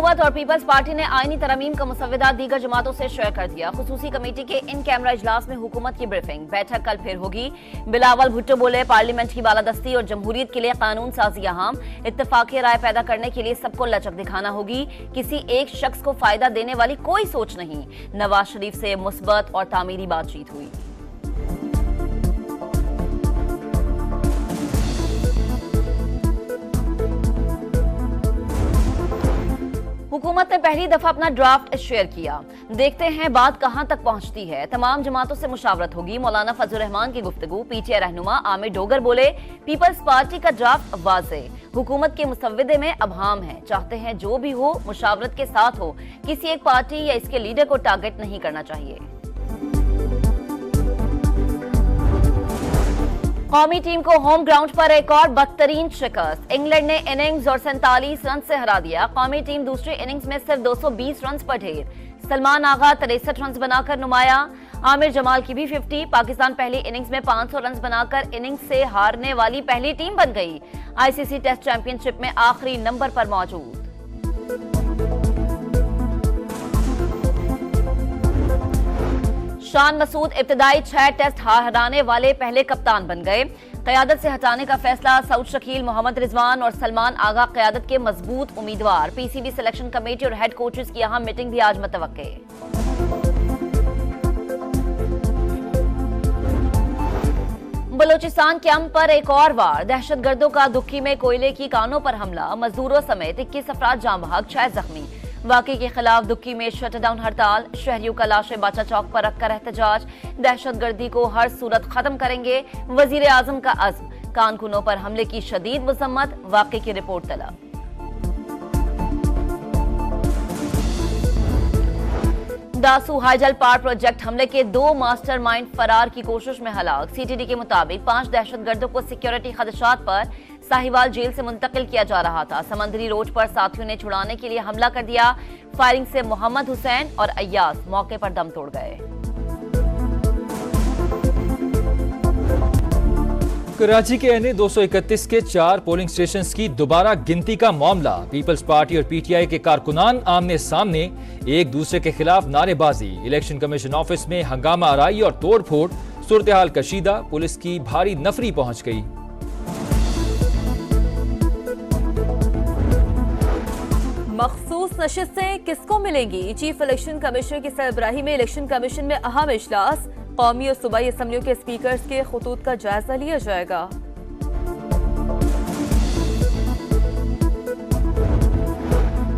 हुकूमत और peoples party ने आईनी तरमीम का मुसव्वदा दीगर जमातों से शेयर कर दिया। खुसूसी कमेटी के इन कैमरा इजलास में हुकूमत की ब्रीफिंग। बैठक कल फिर होगी। बिलावल भुट्टो बोले, पार्लियामेंट की बालादस्ती और जमहूरियत के लिए कानून साजी अहम। इत्तफाकी राय पैदा करने के लिए सबको लचक दिखाना होगी। किसी एक शख्स को फायदा देने वाली कोई सोच नहीं। नवाज शरीफ से मुस्बत और तामीरी बातचीत हुई। हुकूमत ने पहली दफा अपना ड्राफ्ट शेयर किया। देखते हैं बात कहां तक पहुंचती है। तमाम जमातों से मुशावरत होगी। मौलाना फजल रहमान की गुफ्तगू। पीटीआई रहनुमा आमिर डोगर बोले, पीपल्स पार्टी का ड्राफ्ट वाज़े, हुकूमत के मुसव्वदे में अबहाम है। चाहते हैं जो भी हो मुशावरत के साथ हो। किसी एक पार्टी या इसके लीडर को टारगेट नहीं करना चाहिए। कौमी टीम को होम ग्राउंड पर एक और बदतरीन शिकस्त। इंग्लैंड ने इनिंग्स और 47 रन से हरा दिया। कौमी टीम दूसरी इनिंग्स में सिर्फ 220 रन पर ढेर। सलमान आगा 63 रन बनाकर नुमाया। आमिर जमाल की भी 50। पाकिस्तान पहली इनिंग्स में 500 रन बनाकर इनिंग्स से हारने वाली पहली टीम बन गई। आईसीसी टेस्ट चैंपियनशिप में आखिरी नंबर पर मौजूद। शान मसूद इब्तदाई 6 टेस्ट हराने वाले पहले कप्तान बन गए। क़यादत से हटाने का फैसला। सऊद शकील, मोहम्मद रिजवान और सलमान आगा क़यादत के मजबूत उम्मीदवार। पीसीबी सिलेक्शन कमेटी और हेड कोचेस की अहम मीटिंग भी आज मुतवक्के। बलोचिस्तान कैंप पर एक और वार। दहशतगर्दों का दुखी में कोयले की कानों पर हमला। मजदूरों समेत 21 अफराद जाँ बहक, 6 जख्मी। वाकई के खिलाफ दुखी में शटडाउन हड़ताल। शहरियों का लाशें बाचा चौक पर रखकर एहतजाज। दहशतगर्दी को हर सूरत खत्म करेंगे, वजीर आजम का अज़्म। कानकुनों पर हमले की शदीद मजम्मत। वाकई की रिपोर्ट तलब। दासू हाईजल पावर प्रोजेक्ट हमले के 2 मास्टरमाइंड फरार की कोशिश में हलाक। सीटीडी के मुताबिक 5 दहशतगर्दों को सिक्योरिटी खदशात पर साहिवाल जेल से मुंतकिल किया जा रहा था। समंदरी रोड पर साथियों ने छुड़ाने के लिए हमला कर दिया। फायरिंग से मोहम्मद हुसैन और अय्यास मौके पर दम तोड़ गए। कराची के एनए 231 के 4 पोलिंग स्टेशंस की दोबारा गिनती का मामला। पीपल्स पार्टी और पीटीआई के कारकुनान आमने सामने, एक दूसरे के खिलाफ नारेबाजी। इलेक्शन कमीशन ऑफिस में हंगामा आराई और तोड़फोड़। सूरत हाल कशीदा। पुलिस की भारी नफरी पहुंच गई। मखसूस नशिस्तें किसको मिलेंगी? चीफ इलेक्शन कमिश्नर की सरबराही में इलेक्शन कमीशन में अहम इजलास। कौमी और सूबाई असम्बलियों के स्पीकर्स के खतूत का जायजा लिया जाएगा।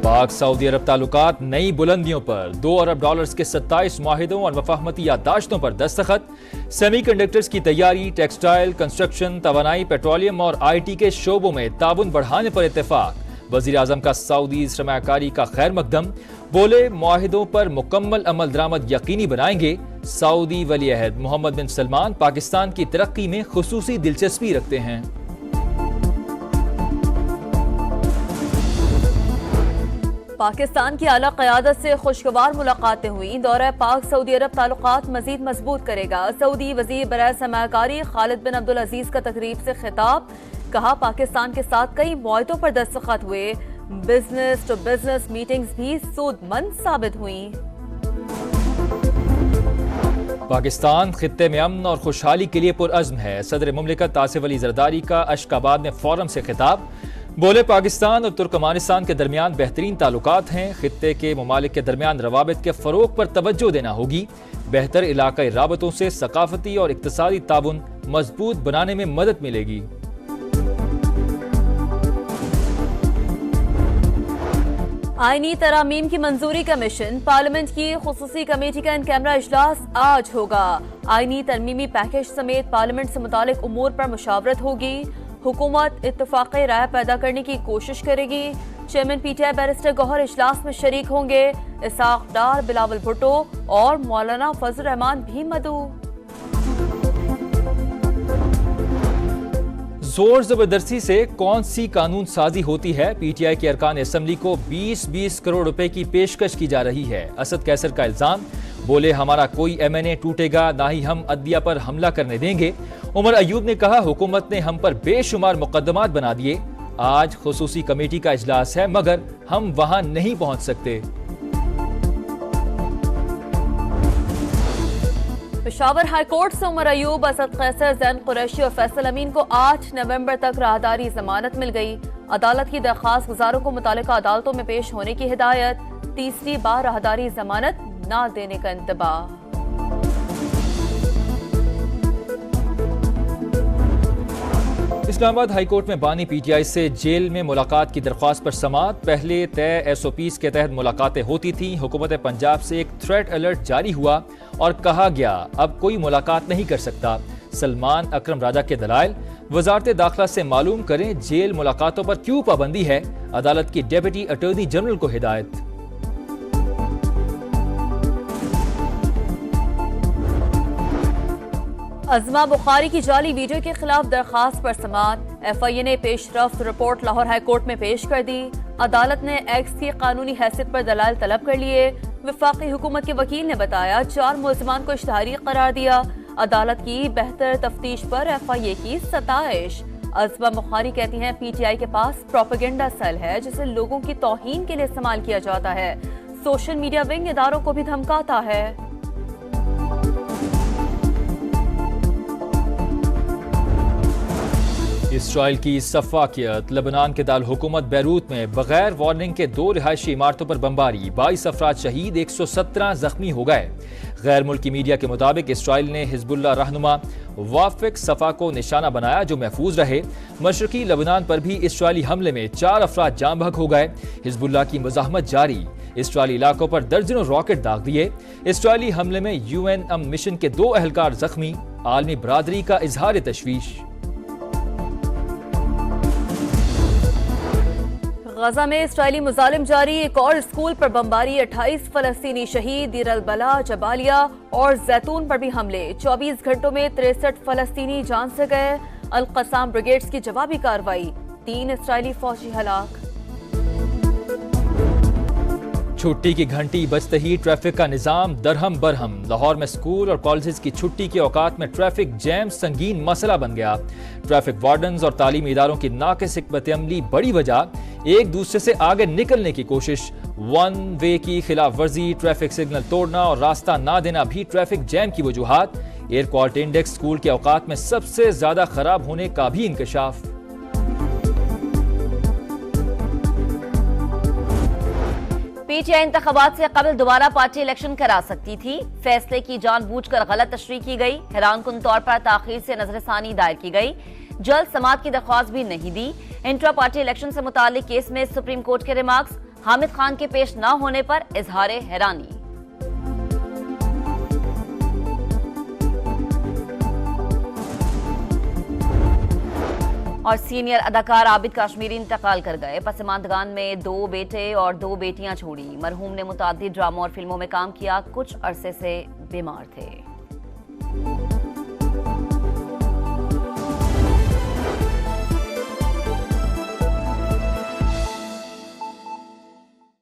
पाक सऊदी अरब ताल्लुकात नई बुलंदियों पर। $2 अरब के 27 मुआहिदों और मफाहमती याददाश्तों पर दस्तखत। सेमीकंडक्टर्स की तैयारी। टेक्सटाइल, कंस्ट्रक्शन, तवानाई, पेट्रोलियम और IT के शोबों में ताउन बढ़ाने पर इत्तेफाक। वजीर आजम का सऊदी सरमायाकारी का खैर मकदम। बोले, मुआहिदों पर मुकम्मल अमल दरामद यकीनी बनाएंगे। सऊदी वली अहद मोहम्मद बिन सलमान पाकिस्तान की तरक्की में खुसूसी दिलचस्पी रखते हैं। पाकिस्तान की आला क़यादत से खुशगवार मुलाकातें हुई। दौरा पाक सऊदी अरब ताल्लुकात मजीद मजबूत करेगा। सऊदी वजीर बराए सरमायाकारी खालिद बिन अब्दुल अजीज का तकरीब से खिताब। कहा, पाकिस्तान के साथ कई मुआहिदों पर दस्तखत हुए। बिजनेस टू बिजनेस मीटिंग्स भी सूदमंद साबित हुई। पाकिस्तान खित्ते में अमन और खुशहाली के लिए पुरअज़्म है। सदर मुमलिकत आसिफ अली जरदारी का अशकाबाद में फोरम से खिताब। बोले, पाकिस्तान और तुर्कमानिस्तान के दरमियान बेहतरीन ताल्लुकात हैं। खित्ते के ममालिक के दरमियान रवाबित के फरोग पर तवज्जो देना होगी। बेहतर इलाकाई राबतों से सकाफती और इक्तिसादी ताउन मजबूत बनाने में मदद मिलेगी। आईनी तरामीम की मंजूरी का मिशन। पार्लियामेंट की खुसूसी कमेटी का इन कैमरा इजलास आज होगा। आईनी तरमीमी पैकेज समेत पार्लियामेंट से मुतालिक उमूर पर मुशावरत होगी। हुकूमत इत्तफाक़ी राय पैदा करने की कोशिश करेगी। चेयरमैन पीटीआई बैरिस्टर गौहर इजलास में शरीक होंगे। इसाक डार, बिलावल भुट्टो और मौलाना फजल रहमान भी मदऊ। जोर जबरदस्ती से कौन सी कानून साजी होती है? पीटीआई के अरकान असम्बली को 20-20 करोड़ रुपए की पेशकश की जा रही है। असद कैसर का इल्जाम। बोले, हमारा कोई MNA टूटेगा, ना ही हम अदलिया पर हमला करने देंगे। उमर अयूब ने कहा, हुकूमत ने हम पर बेशुमार मुकदमात बना दिए। आज खुसूसी कमेटी का इजलास है मगर हम वहां नहीं पहुंच सकते। पेशावर हाईकोर्ट से उमर अयूब, असद कैसर, जैन कुरैशी और फैसल अमीन को 8 नवंबर तक राहदारी जमानत मिल गई। अदालत की दरखास्त गुजारों को मुतालिका अदालतों में पेश होने की हिदायत। तीसरी बार राहदारी जमानत न देने का इंतबाह। इस्लामाबाद हाईकोर्ट में बानी पीटीआई से जेल में मुलाकात की दरख्वास्त पर समाअत। पहले तय एसओपीज के तहत मुलाकातें होती थीं। हुकूमत पंजाब से एक थ्रेट अलर्ट जारी हुआ और कहा गया अब कोई मुलाकात नहीं कर सकता। सलमान अकरम राजा के दलाइल, वजारत दाखिला से मालूम करें जेल मुलाकातों पर क्यों पाबंदी है। अदालत की डेप्यूटी अटॉर्नी जनरल को हिदायत। अज़मा बुखारी की जाली वीडियो के खिलाफ दरखास्त पर समाअत। एफआईए ने पेशरफ्त रिपोर्ट लाहौर हाईकोर्ट में पेश कर दी। अदालत ने एक्स की कानूनी हैसियत पर दलाल तलब कर लिए। वफाकी हुकूमत के वकील ने बताया 4 मुलजमान को इश्तिहारी करार दिया। अदालत की बेहतर तफ्तीश पर एफआईए की सताइश। अज़मा बुखारी कहती हैं पीटीआई के पास प्रोपेगेंडा सेल है जिसे लोगों की तौहीन के लिए इस्तेमाल किया जाता है। सोशल मीडिया विंग इदारों को भी धमकाता है। इसराइल की सफाकियत। लबनान के दाल हुकूमत बैरूत में बगैर वार्निंग के 2 रिहायशी इमारतों पर बमबारी, 22 अफराद शहीद, 117 जख्मी हो गए। गैर मुल्की मीडिया के मुताबिक इसराइल ने हिजबुल्लाह रहनुमा वाफिक सफा को निशाना बनाया जो महफूज रहे। मशरकी लबनान पर भी इसराइली हमले में 4 अफराद जाँ बहक हो गए। हिजबुल्लाह की मुजाहमत जारी, इसराइली इलाकों पर दर्जनों रॉकेट दाग दिए। इसराइली हमले में यूएन मिशन के 2 एहलकार जख्मी, आलमी बरादरी का इजहार तशवीश। गजा में इसराइली मुजालिम जारी, एक और स्कूल पर बमबारी, 28 फलस्तीनी शहीद। दीर अल बला, जबालिया और जैतून पर भी हमले, 24 घंटों में 63 फलस्तीनी जान से गए। अल कसाम ब्रिगेड्स की जवाबी कार्रवाई, 3 इसराइली फौजी हलाक। छुट्टी की घंटी बजते ही ट्रैफिक का निजाम दरहम बरहम। लाहौर में स्कूल और कॉलेजेस की छुट्टी के औकात में ट्रैफिक जैम संगीन मसला बन गया। ट्रैफिक वार्डन्स और तालीमी इदारों की नाक़िस हिकमत अमली बड़ी वजह। एक दूसरे से आगे निकलने की कोशिश, 1 वे की खिलाफ वर्जी, ट्रैफिक सिग्नल तोड़ना और रास्ता ना देना भी ट्रैफिक जैम की वजूहात। एयर क्वालिटी इंडेक्स स्कूल के औकात में सबसे ज्यादा खराब होने का भी इंकशाफ। पीटीआई इंतखाबात से कबल दोबारा पार्टी इलेक्शन करा सकती थी। फैसले की जानबूझकर गलत तशरीह की गई। हैरानकुन तौर पर ताखीर से नजरसानी दायर की गई। जल्द समाअत की दरख्वास्त भी नहीं दी। इंट्रा पार्टी इलेक्शन से मुतालिक केस में सुप्रीम कोर्ट के रिमार्क्स। हामिद खान के पेश न होने पर इजहार हैरानी। और सीनियर अदाकार आबिद काश्मीरी इंतकाल कर गए। पसमानदगान में 2 बेटे और 2 बेटियां छोड़ी। मरहूम ने मुताद्दिद ड्रामों और फिल्मों में काम किया, कुछ अरसे से बीमार थे।